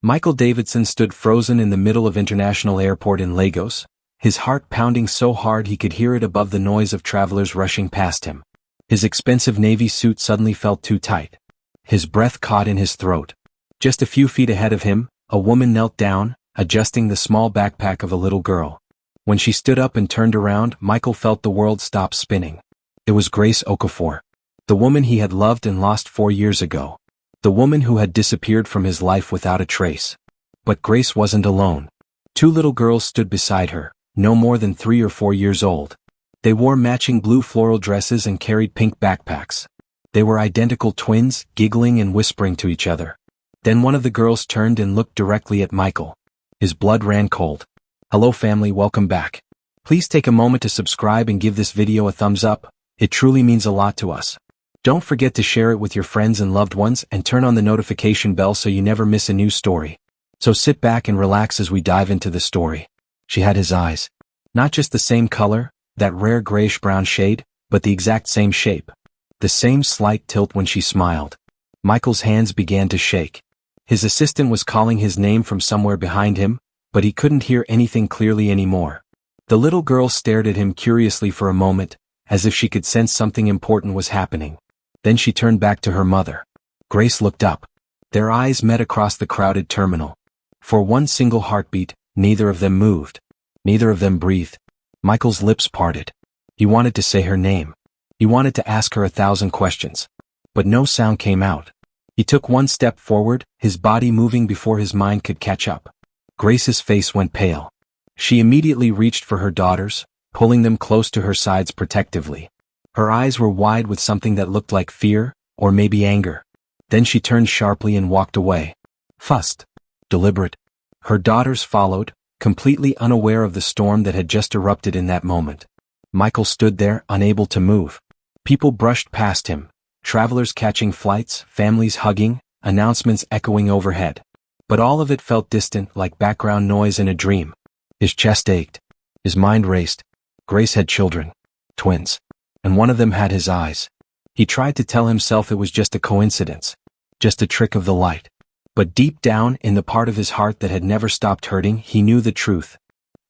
Michael Davidson stood frozen in the middle of International Airport in Lagos, his heart pounding so hard he could hear it above the noise of travelers rushing past him. His expensive navy suit suddenly felt too tight. His breath caught in his throat. Just a few feet ahead of him, a woman knelt down, adjusting the small backpack of a little girl. When she stood up and turned around, Michael felt the world stop spinning. It was Grace Okafor, the woman he had loved and lost 4 years ago. The woman who had disappeared from his life without a trace. But Grace wasn't alone. 2 little girls stood beside her, no more than 3 or 4 years old. They wore matching blue floral dresses and carried pink backpacks. They were identical twins, giggling and whispering to each other. Then one of the girls turned and looked directly at Michael. His blood ran cold. "Hello family, welcome back. Please take a moment to subscribe and give this video a thumbs up. It truly means a lot to us. Don't forget to share it with your friends and loved ones and turn on the notification bell so you never miss a new story." So sit back and relax as we dive into the story. She had his eyes. Not just the same color, that rare grayish-brown shade, but the exact same shape. The same slight tilt when she smiled. Michael's hands began to shake. His assistant was calling his name from somewhere behind him, but he couldn't hear anything clearly anymore. The little girl stared at him curiously for a moment, as if she could sense something important was happening. Then she turned back to her mother. Grace looked up. Their eyes met across the crowded terminal. For one single heartbeat, neither of them moved. Neither of them breathed. Michael's lips parted. He wanted to say her name. He wanted to ask her 1,000 questions. But no sound came out. He took one step forward, his body moving before his mind could catch up. Grace's face went pale. She immediately reached for her daughters, pulling them close to her sides protectively. Her eyes were wide with something that looked like fear, or maybe anger. Then she turned sharply and walked away. Fussed. Deliberate. Her daughters followed, completely unaware of the storm that had just erupted in that moment. Michael stood there, unable to move. People brushed past him. Travelers catching flights, families hugging, announcements echoing overhead. But all of it felt distant, like background noise in a dream. His chest ached. His mind raced. Grace had children. Twins. And one of them had his eyes. He tried to tell himself it was just a coincidence. Just a trick of the light. But deep down, in the part of his heart that had never stopped hurting, he knew the truth.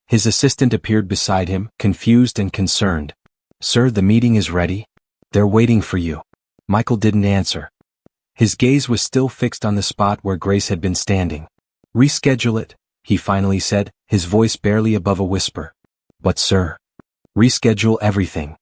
His assistant appeared beside him, confused and concerned. "Sir, the meeting is ready. They're waiting for you." Michael didn't answer. His gaze was still fixed on the spot where Grace had been standing. "Reschedule it," he finally said, his voice barely above a whisper. "But sir." "Reschedule everything."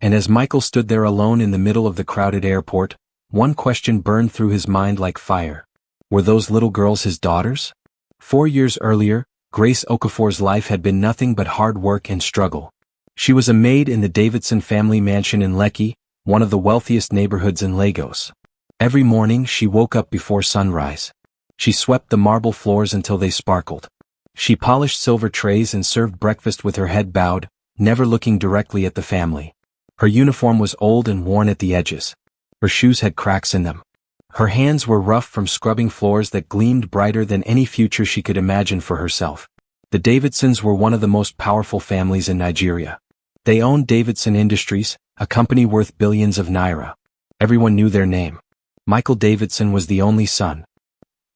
And as Michael stood there alone in the middle of the crowded airport, one question burned through his mind like fire. Were those little girls his daughters? 4 years earlier, Grace Okafor's life had been nothing but hard work and struggle. She was a maid in the Davidson family mansion in Lekki, one of the wealthiest neighborhoods in Lagos. Every morning she woke up before sunrise. She swept the marble floors until they sparkled. She polished silver trays and served breakfast with her head bowed, never looking directly at the family. Her uniform was old and worn at the edges. Her shoes had cracks in them. Her hands were rough from scrubbing floors that gleamed brighter than any future she could imagine for herself. The Davidsons were one of the most powerful families in Nigeria. They owned Davidson Industries, a company worth billions of naira. Everyone knew their name. Michael Davidson was the only son.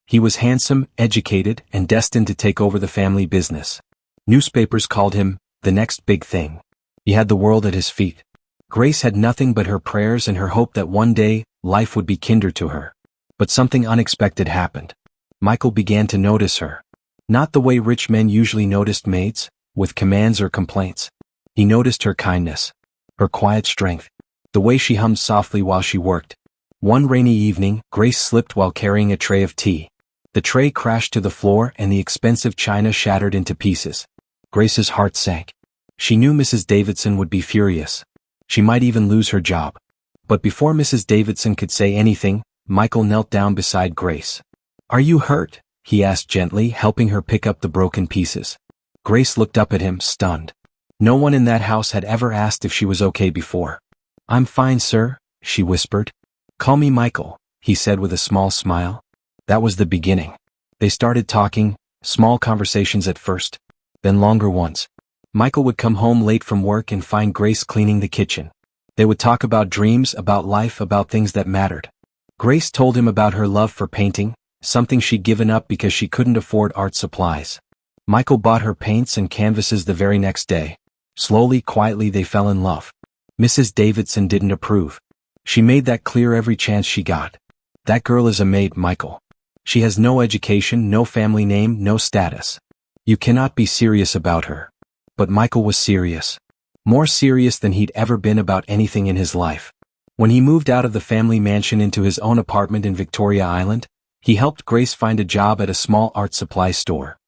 He was handsome, educated, and destined to take over the family business. Newspapers called him the next big thing. He had the world at his feet. Grace had nothing but her prayers and her hope that one day, life would be kinder to her. But something unexpected happened. Michael began to notice her. Not the way rich men usually noticed maids, with commands or complaints. He noticed her kindness, her quiet strength, the way she hummed softly while she worked. One rainy evening, Grace slipped while carrying a tray of tea. The tray crashed to the floor and the expensive china shattered into pieces. Grace's heart sank. She knew Mrs. Davidson would be furious. She might even lose her job. But before Mrs. Davidson could say anything, Michael knelt down beside Grace. "Are you hurt?" he asked gently, helping her pick up the broken pieces. Grace looked up at him, stunned. No one in that house had ever asked if she was okay before. "I'm fine, sir," she whispered. "Call me Michael," he said with a small smile. That was the beginning. They started talking, small conversations at first, then longer ones. Michael would come home late from work and find Grace cleaning the kitchen. They would talk about dreams, about life, about things that mattered. Grace told him about her love for painting, something she'd given up because she couldn't afford art supplies. Michael bought her paints and canvases the very next day. Slowly, quietly they fell in love. Mrs. Davidson didn't approve. She made that clear every chance she got. That girl is a maid, Michael. She has no education, no family name, no status. You cannot be serious about her. But Michael was serious. More serious than he'd ever been about anything in his life. When he moved out of the family mansion into his own apartment in Victoria Island, he helped Grace find a job at a small art supply store.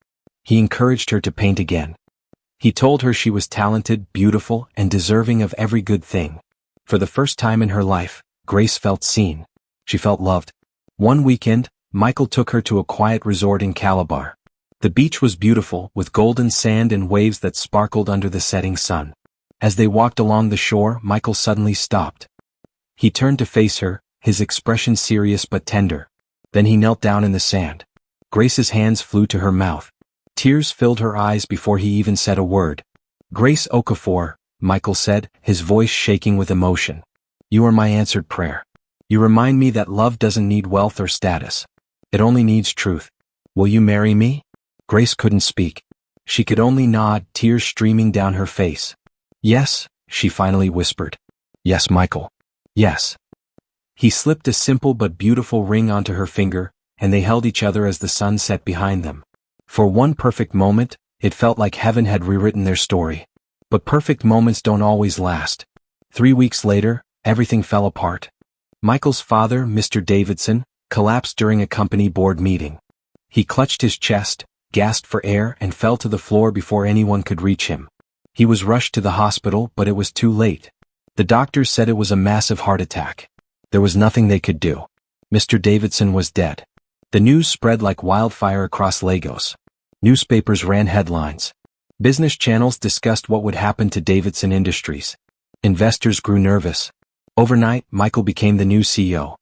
He encouraged her to paint again. He told her she was talented, beautiful, and deserving of every good thing. For the first time in her life, Grace felt seen. She felt loved. One weekend, Michael took her to a quiet resort in Calabar. The beach was beautiful, with golden sand and waves that sparkled under the setting sun. As they walked along the shore, Michael suddenly stopped. He turned to face her, his expression serious but tender. Then he knelt down in the sand. Grace's hands flew to her mouth. Tears filled her eyes before he even said a word. "Grace Okafor," Michael said, his voice shaking with emotion. "You are my answered prayer. You remind me that love doesn't need wealth or status. It only needs truth. Will you marry me?" Grace couldn't speak. She could only nod, tears streaming down her face. "Yes," she finally whispered. "Yes, Michael. Yes." He slipped a simple but beautiful ring onto her finger, and they held each other as the sun set behind them. For one perfect moment, it felt like heaven had rewritten their story. But perfect moments don't always last. 3 weeks later, everything fell apart. Michael's father, Mr. Davidson, collapsed during a company board meeting. He clutched his chest, gasped for air, and fell to the floor before anyone could reach him. He was rushed to the hospital, but it was too late. The doctors said it was a massive heart attack. There was nothing they could do. Mr. Davidson was dead. The news spread like wildfire across Lagos. Newspapers ran headlines. Business channels discussed what would happen to Davidson Industries. Investors grew nervous. Overnight, Michael became the new CEO.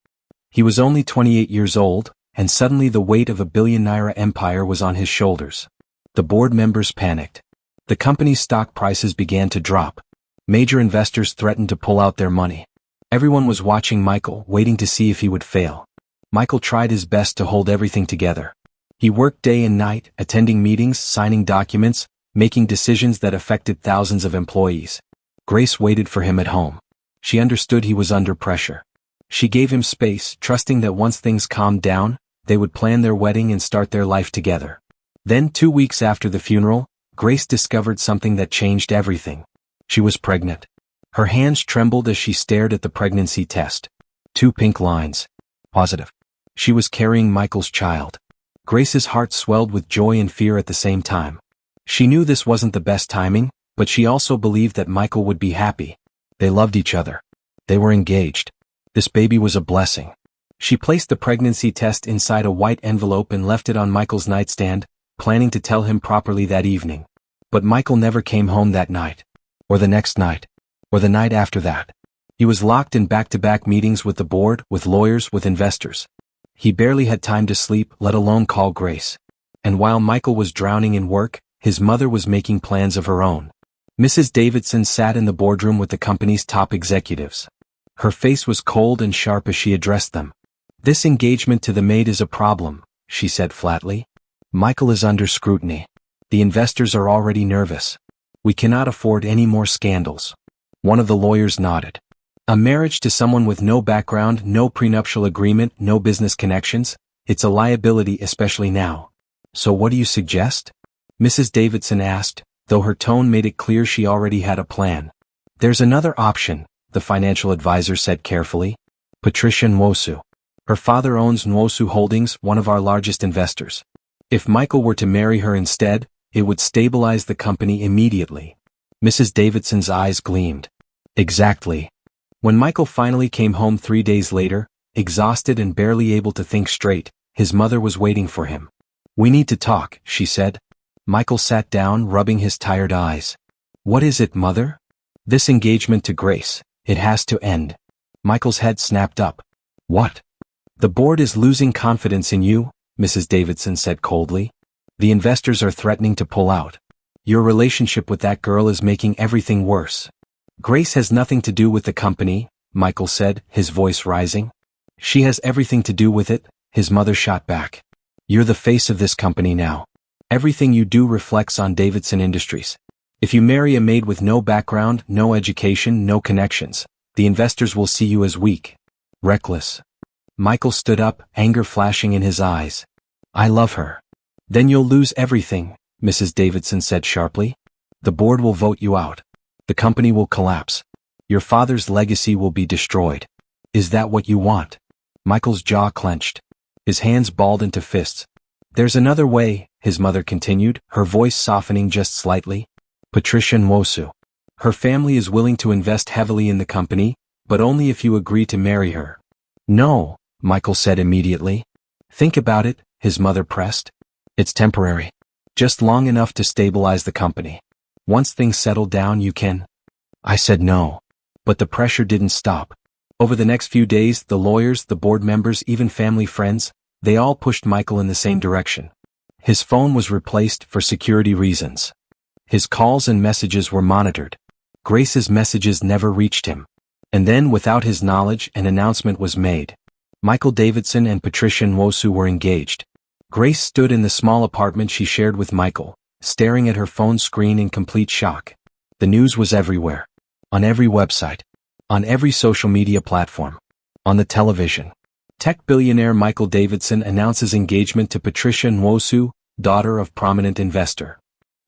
He was only 28 years old, and suddenly the weight of a billionaire empire was on his shoulders. The board members panicked. The company's stock prices began to drop. Major investors threatened to pull out their money. Everyone was watching Michael, waiting to see if he would fail. Michael tried his best to hold everything together. He worked day and night, attending meetings, signing documents, making decisions that affected thousands of employees. Grace waited for him at home. She understood he was under pressure. She gave him space, trusting that once things calmed down, they would plan their wedding and start their life together. Then 2 weeks after the funeral, Grace discovered something that changed everything. She was pregnant. Her hands trembled as she stared at the pregnancy test. 2 pink lines. Positive. She was carrying Michael's child. Grace's heart swelled with joy and fear at the same time. She knew this wasn't the best timing, but she also believed that Michael would be happy. They loved each other. They were engaged. This baby was a blessing. She placed the pregnancy test inside a white envelope and left it on Michael's nightstand, planning to tell him properly that evening. But Michael never came home that night. Or the next night. Or the night after that. He was locked in back-to-back meetings with the board, with lawyers, with investors. He barely had time to sleep, let alone call Grace. And while Michael was drowning in work, his mother was making plans of her own. Mrs. Davidson sat in the boardroom with the company's top executives. Her face was cold and sharp as she addressed them. "This engagement to the maid is a problem," she said flatly. "Michael is under scrutiny. The investors are already nervous. We cannot afford any more scandals." One of the lawyers nodded. "A marriage to someone with no background, no prenuptial agreement, no business connections, it's a liability especially now. So what do you suggest?" Mrs. Davidson asked, though her tone made it clear she already had a plan. "There's another option," the financial advisor said carefully. "Patricia Nwosu. Her father owns Nwosu Holdings, one of our largest investors. If Michael were to marry her instead, it would stabilize the company immediately." Mrs. Davidson's eyes gleamed. "Exactly." When Michael finally came home 3 days later, exhausted and barely able to think straight, his mother was waiting for him. "We need to talk," she said. Michael sat down, rubbing his tired eyes. "What is it, Mother?" "This engagement to Grace. It has to end." Michael's head snapped up. "What?" "The board is losing confidence in you," Mrs. Davidson said coldly. "The investors are threatening to pull out. Your relationship with that girl is making everything worse." "Grace has nothing to do with the company," Michael said, his voice rising. "She has everything to do with it," his mother shot back. You're the face of this company now. Everything you do reflects on Davidson Industries. If you marry a maid with no background, no education, no connections, the investors will see you as weak. Reckless. Michael stood up, anger flashing in his eyes. I love her. Then you'll lose everything, Mrs. Davidson said sharply. The board will vote you out. The company will collapse. Your father's legacy will be destroyed. Is that what you want? Michael's jaw clenched. His hands balled into fists. There's another way, his mother continued, her voice softening just slightly. Patricia Nwosu. Her family is willing to invest heavily in the company, but only if you agree to marry her. No, Michael said immediately. Think about it, his mother pressed. It's temporary. Just long enough to stabilize the company. Once things settle down you can. I said no. But the pressure didn't stop. Over the next few days, the lawyers, the board members, even family friends, they all pushed Michael in the same direction. His phone was replaced for security reasons. His calls and messages were monitored. Grace's messages never reached him. And then, without his knowledge, an announcement was made. Michael Davidson and Patricia Nwosu were engaged. Grace stood in the small apartment she shared with Michael, staring at her phone screen in complete shock. The news was everywhere. On every website. On every social media platform. On the television. Tech billionaire Michael Davidson announces engagement to Patricia Nwosu, daughter of prominent investor.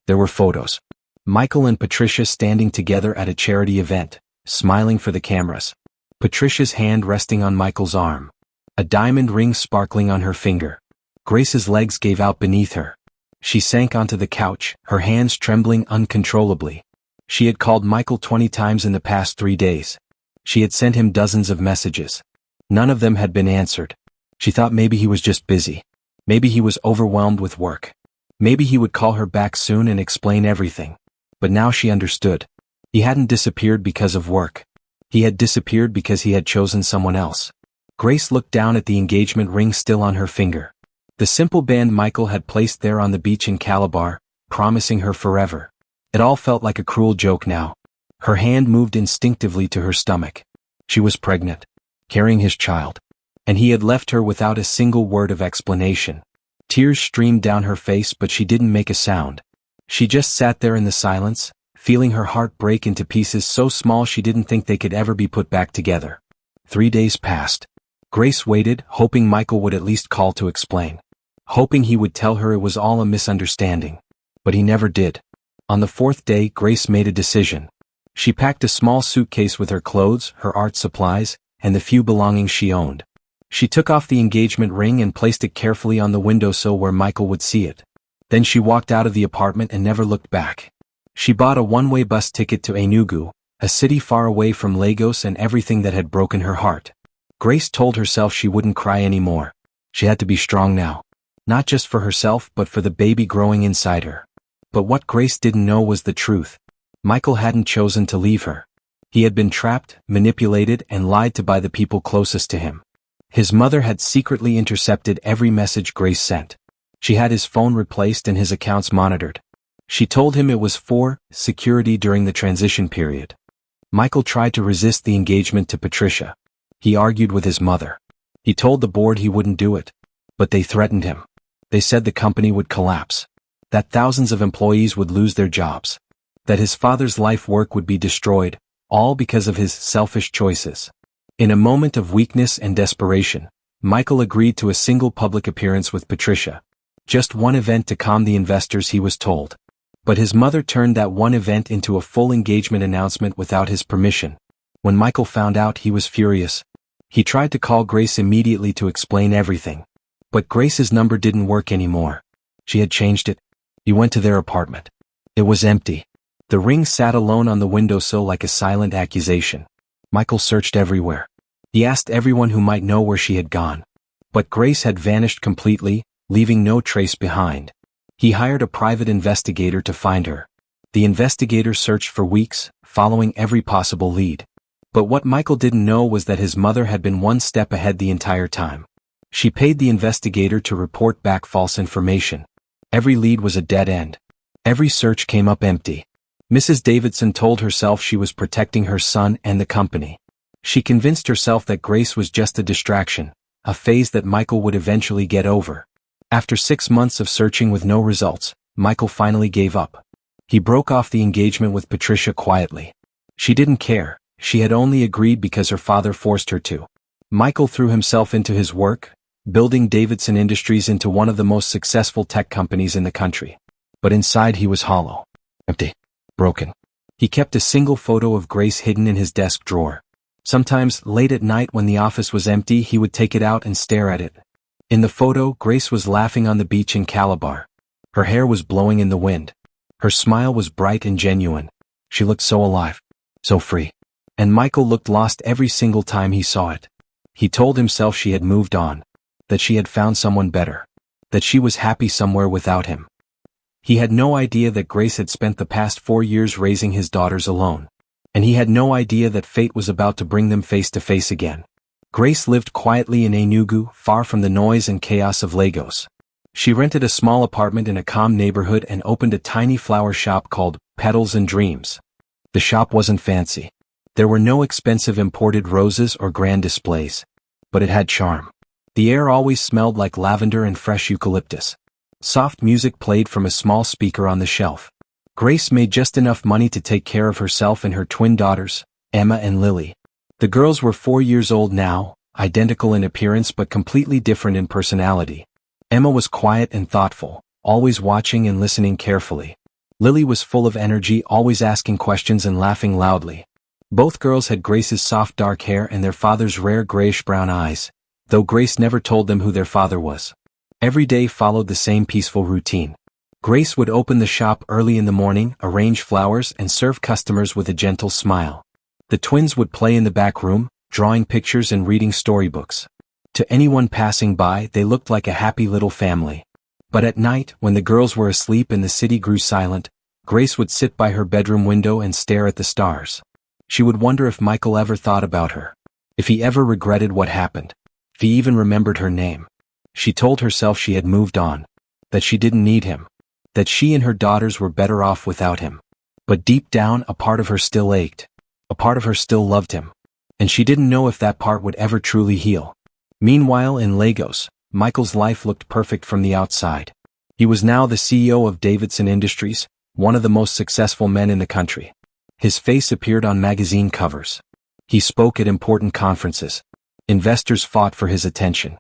There were photos. Michael and Patricia standing together at a charity event, smiling for the cameras. Patricia's hand resting on Michael's arm. A diamond ring sparkling on her finger. Grace's legs gave out beneath her. She sank onto the couch, her hands trembling uncontrollably. She had called Michael 20 times in the past 3 days. She had sent him dozens of messages. None of them had been answered. She thought maybe he was just busy. Maybe he was overwhelmed with work. Maybe he would call her back soon and explain everything. But now she understood. He hadn't disappeared because of work. He had disappeared because he had chosen someone else. Grace looked down at the engagement ring still on her finger. The simple band Michael had placed there on the beach in Calabar, promising her forever. It all felt like a cruel joke now. Her hand moved instinctively to her stomach. She was pregnant, carrying his child. And he had left her without a single word of explanation. Tears streamed down her face, but she didn't make a sound. She just sat there in the silence, feeling her heart break into pieces so small she didn't think they could ever be put back together. 3 days passed. Grace waited, hoping Michael would at least call to explain. Hoping he would tell her it was all a misunderstanding. But he never did. On the 4th day, Grace made a decision. She packed a small suitcase with her clothes, her art supplies, and the few belongings she owned. She took off the engagement ring and placed it carefully on the windowsill where Michael would see it. Then she walked out of the apartment and never looked back. She bought a one-way bus ticket to Enugu, a city far away from Lagos and everything that had broken her heart. Grace told herself she wouldn't cry anymore. She had to be strong now. Not just for herself but for the baby growing inside her. But what Grace didn't know was the truth. Michael hadn't chosen to leave her. He had been trapped, manipulated, and lied to by the people closest to him. His mother had secretly intercepted every message Grace sent. She had his phone replaced and his accounts monitored. She told him it was for security during the transition period. Michael tried to resist the engagement to Patricia. He argued with his mother. He told the board he wouldn't do it. But they threatened him. They said the company would collapse. That thousands of employees would lose their jobs. That his father's life work would be destroyed, all because of his selfish choices. In a moment of weakness and desperation, Michael agreed to a single public appearance with Patricia. Just one event to calm the investors, he was told. But his mother turned that one event into a full engagement announcement without his permission. When Michael found out, he was furious. He tried to call Grace immediately to explain everything. But Grace's number didn't work anymore. She had changed it. He went to their apartment. It was empty. The ring sat alone on the windowsill like a silent accusation. Michael searched everywhere. He asked everyone who might know where she had gone. But Grace had vanished completely, leaving no trace behind. He hired a private investigator to find her. The investigator searched for weeks, following every possible lead. But what Michael didn't know was that his mother had been one step ahead the entire time. She paid the investigator to report back false information. Every lead was a dead end. Every search came up empty. Mrs. Davidson told herself she was protecting her son and the company. She convinced herself that Grace was just a distraction, a phase that Michael would eventually get over. After 6 months of searching with no results, Michael finally gave up. He broke off the engagement with Patricia quietly. She didn't care, she had only agreed because her father forced her to. Michael threw himself into his work, building Davidson Industries into one of the most successful tech companies in the country. But inside he was hollow. Empty. Broken. He kept a single photo of Grace hidden in his desk drawer. Sometimes, late at night when the office was empty, he would take it out and stare at it. In the photo, Grace was laughing on the beach in Calabar. Her hair was blowing in the wind. Her smile was bright and genuine. She looked so alive. So free. And Michael looked lost every single time he saw it. He told himself she had moved on. That she had found someone better. That she was happy somewhere without him. He had no idea that Grace had spent the past 4 years raising his daughters alone. And he had no idea that fate was about to bring them face to face again. Grace lived quietly in Enugu, far from the noise and chaos of Lagos. She rented a small apartment in a calm neighborhood and opened a tiny flower shop called Petals and Dreams. The shop wasn't fancy. There were no expensive imported roses or grand displays. But it had charm. The air always smelled like lavender and fresh eucalyptus. Soft music played from a small speaker on the shelf. Grace made just enough money to take care of herself and her twin daughters, Emma and Lily. The girls were 4 years old now, identical in appearance but completely different in personality. Emma was quiet and thoughtful, always watching and listening carefully. Lily was full of energy, always asking questions and laughing loudly. Both girls had Grace's soft dark hair and their father's rare grayish-brown eyes, though Grace never told them who their father was. Every day followed the same peaceful routine. Grace would open the shop early in the morning, arrange flowers, and serve customers with a gentle smile. The twins would play in the back room, drawing pictures and reading storybooks. To anyone passing by, they looked like a happy little family. But at night, when the girls were asleep and the city grew silent, Grace would sit by her bedroom window and stare at the stars. She would wonder if Michael ever thought about her. If he ever regretted what happened. If he even remembered her name. She told herself she had moved on. That she didn't need him. That she and her daughters were better off without him. But deep down, a part of her still ached. A part of her still loved him. And she didn't know if that part would ever truly heal. Meanwhile, in Lagos, Michael's life looked perfect from the outside. He was now the CEO of Davidson Industries, one of the most successful men in the country. His face appeared on magazine covers. He spoke at important conferences. Investors fought for his attention.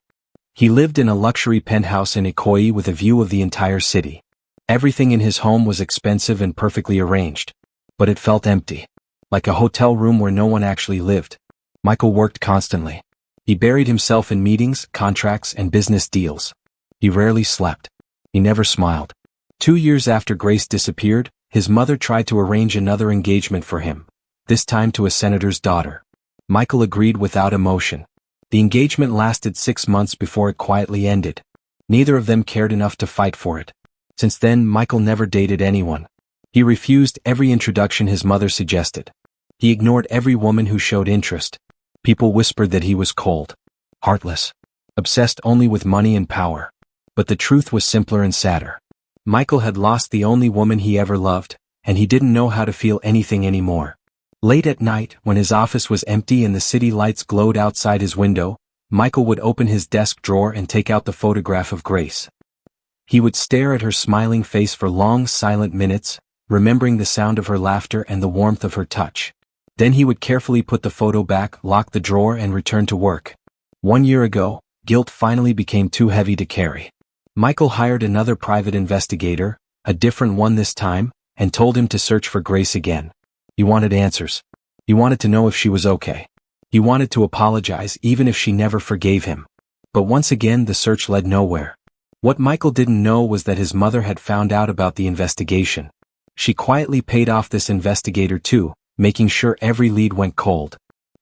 He lived in a luxury penthouse in Ikoyi with a view of the entire city. Everything in his home was expensive and perfectly arranged. But it felt empty. Like a hotel room where no one actually lived. Michael worked constantly. He buried himself in meetings, contracts, and business deals. He rarely slept. He never smiled. 2 years after Grace disappeared, his mother tried to arrange another engagement for him. This time to a senator's daughter. Michael agreed without emotion. The engagement lasted 6 months before it quietly ended. Neither of them cared enough to fight for it. Since then, Michael never dated anyone. He refused every introduction his mother suggested. He ignored every woman who showed interest. People whispered that he was cold, heartless, obsessed only with money and power. But the truth was simpler and sadder. Michael had lost the only woman he ever loved, and he didn't know how to feel anything anymore. Late at night, when his office was empty and the city lights glowed outside his window, Michael would open his desk drawer and take out the photograph of Grace. He would stare at her smiling face for long, silent minutes, remembering the sound of her laughter and the warmth of her touch. Then he would carefully put the photo back, lock the drawer, and return to work. 1 year ago, guilt finally became too heavy to carry. Michael hired another private investigator, a different one this time, and told him to search for Grace again. He wanted answers. He wanted to know if she was okay. He wanted to apologize even if she never forgave him. But once again the search led nowhere. What Michael didn't know was that his mother had found out about the investigation. She quietly paid off this investigator too, making sure every lead went cold.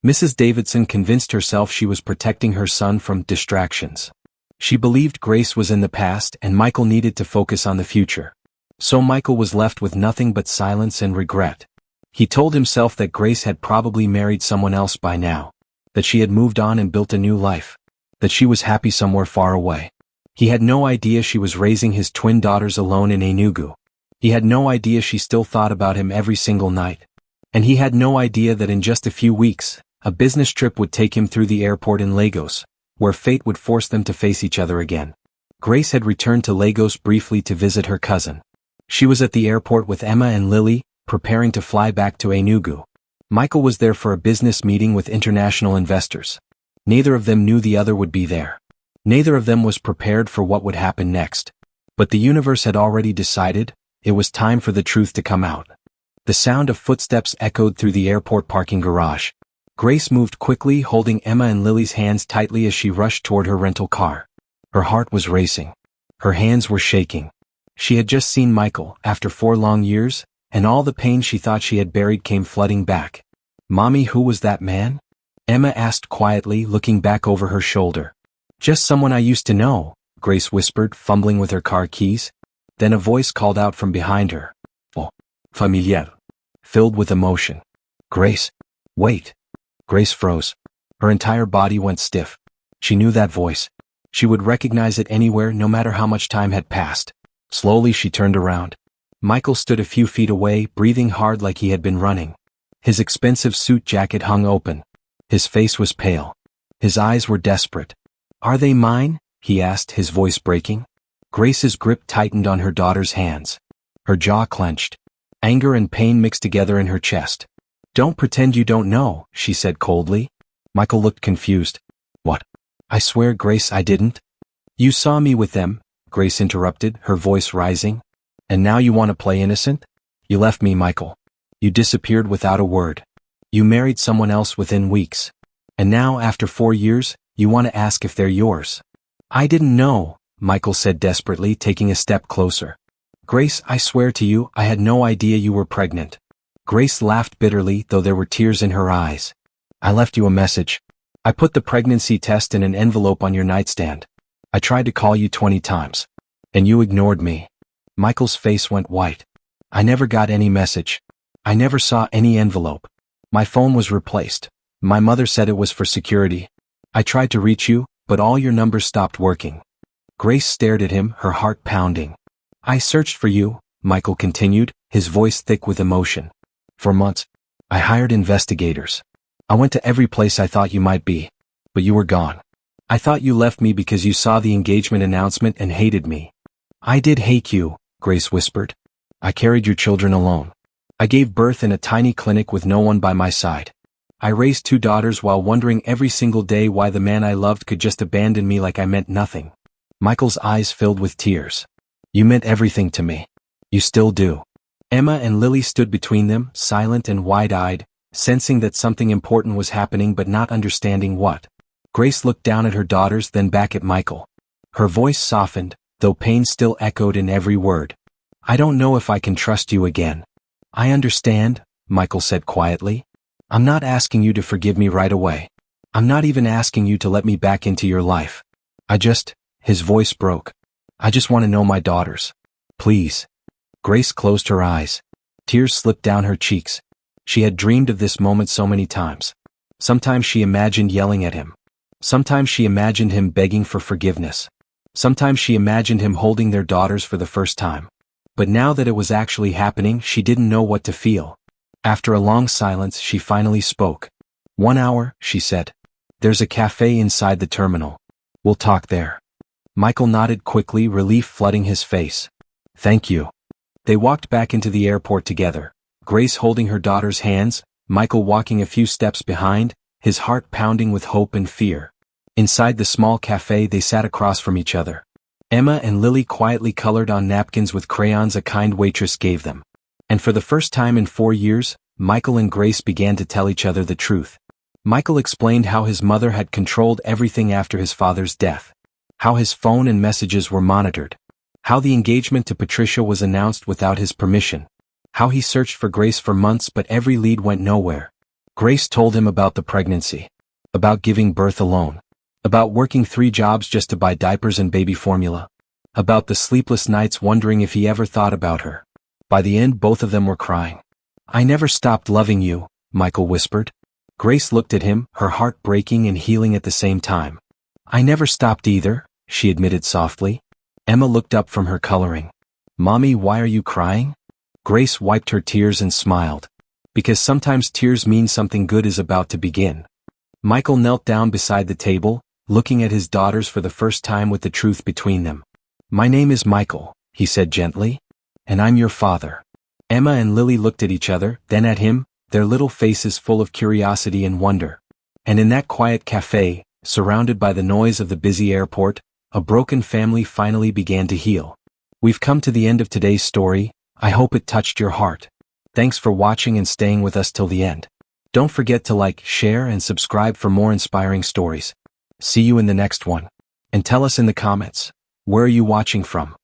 Mrs. Davidson convinced herself she was protecting her son from distractions. She believed Grace was in the past and Michael needed to focus on the future. So Michael was left with nothing but silence and regret. He told himself that Grace had probably married someone else by now. That she had moved on and built a new life. That she was happy somewhere far away. He had no idea she was raising his twin daughters alone in Enugu. He had no idea she still thought about him every single night. And he had no idea that in just a few weeks, a business trip would take him through the airport in Lagos, where fate would force them to face each other again. Grace had returned to Lagos briefly to visit her cousin. She was at the airport with Emma and Lily, preparing to fly back to Enugu. Michael was there for a business meeting with international investors. Neither of them knew the other would be there. Neither of them was prepared for what would happen next. But the universe had already decided. It was time for the truth to come out. The sound of footsteps echoed through the airport parking garage. Grace moved quickly, holding Emma and Lily's hands tightly as she rushed toward her rental car. Her heart was racing. Her hands were shaking. She had just seen Michael, after 4 long years, and all the pain she thought she had buried came flooding back. "Mommy, who was that man?" Emma asked quietly, looking back over her shoulder. "Just someone I used to know," Grace whispered, fumbling with her car keys. Then a voice called out from behind her. "Oh, familiar," filled with emotion. "Grace, wait." Grace froze. Her entire body went stiff. She knew that voice. She would recognize it anywhere, no matter how much time had passed. Slowly she turned around. Michael stood a few feet away, breathing hard like he had been running. His expensive suit jacket hung open. His face was pale. His eyes were desperate. "Are they mine?" he asked, his voice breaking. Grace's grip tightened on her daughter's hands. Her jaw clenched. Anger and pain mixed together in her chest. "Don't pretend you don't know," she said coldly. Michael looked confused. "What?" "I swear, Grace, I didn't." "You saw me with them," Grace interrupted, her voice rising. "And now you want to play innocent? You left me, Michael. You disappeared without a word. You married someone else within weeks. And now, after 4 years, you want to ask if they're yours." "I didn't know," Michael said desperately, taking a step closer. "Grace, I swear to you, I had no idea you were pregnant." Grace laughed bitterly, though there were tears in her eyes. "I left you a message. I put the pregnancy test in an envelope on your nightstand. I tried to call you 20 times. And you ignored me." Michael's face went white. "I never got any message. I never saw any envelope. My phone was replaced. My mother said it was for security. I tried to reach you, but all your numbers stopped working." Grace stared at him, her heart pounding. "I searched for you," Michael continued, his voice thick with emotion. "For months. I hired investigators. I went to every place I thought you might be. But you were gone. I thought you left me because you saw the engagement announcement and hated me." "I did hate you," Grace whispered. "I carried your children alone. I gave birth in a tiny clinic with no one by my side. I raised 2 daughters while wondering every single day why the man I loved could just abandon me like I meant nothing." Michael's eyes filled with tears. "You meant everything to me. You still do." Emma and Lily stood between them, silent and wide-eyed, sensing that something important was happening but not understanding what. Grace looked down at her daughters, then back at Michael. Her voice softened, though pain still echoed in every word. "I don't know if I can trust you again." "I understand," Michael said quietly. "I'm not asking you to forgive me right away. I'm not even asking you to let me back into your life. His voice broke. "I just want to know my daughters. Please." Grace closed her eyes. Tears slipped down her cheeks. She had dreamed of this moment so many times. Sometimes she imagined yelling at him. Sometimes she imagined him begging for forgiveness. Sometimes she imagined him holding their daughters for the first time. But now that it was actually happening, she didn't know what to feel. After a long silence, she finally spoke. "1 hour," she said. "There's a cafe inside the terminal. We'll talk there." Michael nodded quickly, relief flooding his face. "Thank you." They walked back into the airport together, Grace holding her daughter's hands, Michael walking a few steps behind, his heart pounding with hope and fear. Inside the small cafe they sat across from each other. Emma and Lily quietly colored on napkins with crayons a kind waitress gave them. And for the first time in 4 years, Michael and Grace began to tell each other the truth. Michael explained how his mother had controlled everything after his father's death. How his phone and messages were monitored. How the engagement to Patricia was announced without his permission. How he searched for Grace for months but every lead went nowhere. Grace told him about the pregnancy. About giving birth alone. About working 3 jobs just to buy diapers and baby formula. About the sleepless nights wondering if he ever thought about her. By the end both of them were crying. "I never stopped loving you," Michael whispered. Grace looked at him, her heart breaking and healing at the same time. "I never stopped either," she admitted softly. Emma looked up from her coloring. "Mommy, why are you crying?" Grace wiped her tears and smiled. "Because sometimes tears mean something good is about to begin." Michael knelt down beside the table, looking at his daughters for the first time with the truth between them. "My name is Michael," he said gently. "And I'm your father." Emma and Lily looked at each other, then at him, their little faces full of curiosity and wonder. And in that quiet cafe, surrounded by the noise of the busy airport, a broken family finally began to heal. We've come to the end of today's story. I hope it touched your heart. Thanks for watching and staying with us till the end. Don't forget to like, share, and subscribe for more inspiring stories. See you in the next one. And tell us in the comments, where are you watching from?